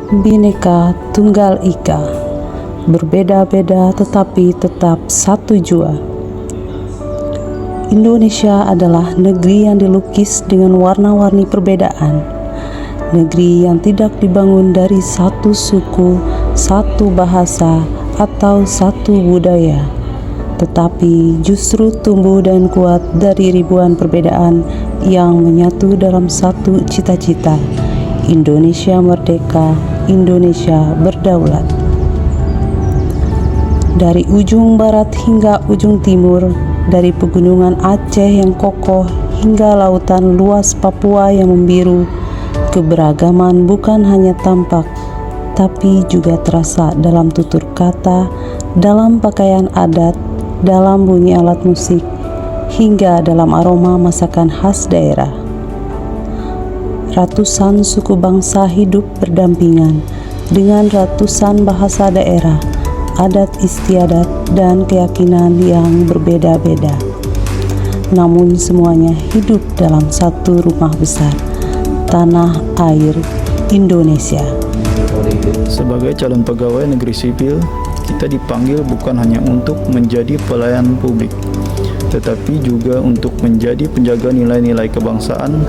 Bhinneka Tunggal Ika, berbeda-beda tetapi tetap satu jua. Indonesia adalah negeri yang dilukis dengan warna-warni perbedaan, negeri yang tidak dibangun dari satu suku, satu bahasa, atau satu budaya, tetapi justru tumbuh dan kuat dari ribuan perbedaan yang menyatu dalam satu cita-cita: Indonesia merdeka, Indonesia berdaulat. Dari ujung barat hingga ujung timur, dari pegunungan Aceh yang kokoh hingga lautan luas Papua yang membiru, keberagaman bukan hanya tampak, tapi juga terasa dalam tutur kata, dalam pakaian adat, dalam bunyi alat musik, hingga dalam aroma masakan khas daerah. Ratusan suku bangsa hidup berdampingan dengan ratusan bahasa daerah, adat istiadat, dan keyakinan yang berbeda-beda. Namun semuanya hidup dalam satu rumah besar, tanah air Indonesia. Sebagai calon pegawai negeri sipil, kita dipanggil bukan hanya untuk menjadi pelayan publik, tetapi juga untuk menjadi penjaga nilai-nilai kebangsaan.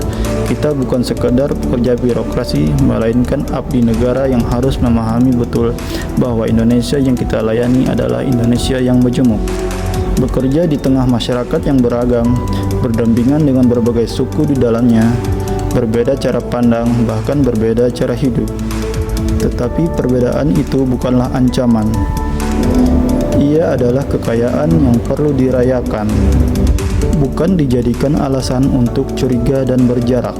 Kita bukan sekadar pekerja birokrasi, melainkan abdi negara yang harus memahami betul bahwa Indonesia yang kita layani adalah Indonesia yang majemuk. Bekerja di tengah masyarakat yang beragam, berdampingan dengan berbagai suku di dalamnya, berbeda cara pandang, bahkan berbeda cara hidup. Tetapi perbedaan itu bukanlah ancaman. Ia adalah kekayaan yang perlu dirayakan, bukan dijadikan alasan untuk curiga dan berjarak.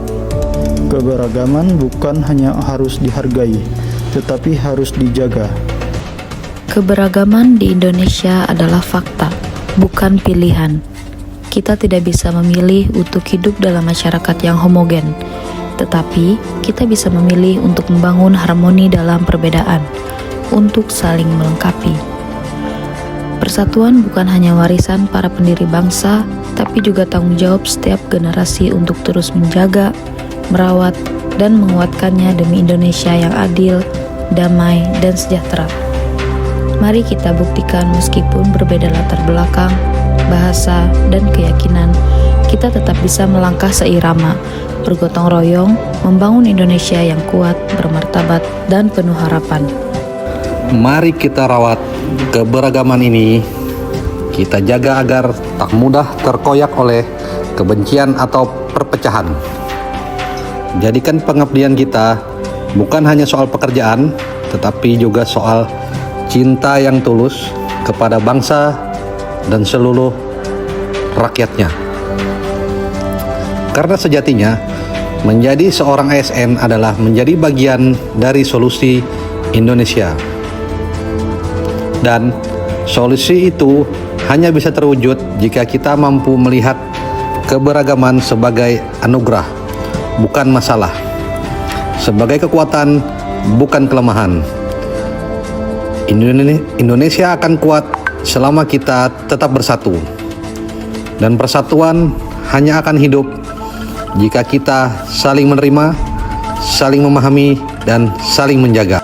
Keberagaman bukan hanya harus dihargai, tetapi harus dijaga. Keberagaman di Indonesia adalah fakta, bukan pilihan. Kita tidak bisa memilih untuk hidup dalam masyarakat yang homogen, tetapi kita bisa memilih untuk membangun harmoni dalam perbedaan, untuk saling melengkapi. Persatuan bukan hanya warisan para pendiri bangsa, tapi juga tanggung jawab setiap generasi untuk terus menjaga, merawat, dan menguatkannya demi Indonesia yang adil, damai, dan sejahtera. Mari kita buktikan meskipun berbeda latar belakang, bahasa, dan keyakinan, kita tetap bisa melangkah seirama, bergotong royong, membangun Indonesia yang kuat, bermartabat, dan penuh harapan. Mari kita rawat keberagaman ini, kita jaga agar tak mudah terkoyak oleh kebencian atau perpecahan. Jadikan pengabdian kita bukan hanya soal pekerjaan, tetapi juga soal cinta yang tulus kepada bangsa dan seluruh rakyatnya. Karena sejatinya, menjadi seorang ASN adalah menjadi bagian dari solusi Indonesia. Dan solusi itu hanya bisa terwujud jika kita mampu melihat keberagaman sebagai anugerah, bukan masalah. Sebagai kekuatan, bukan kelemahan. Indonesia akan kuat selama kita tetap bersatu. Dan persatuan hanya akan hidup jika kita saling menerima, saling memahami, dan saling menjaga.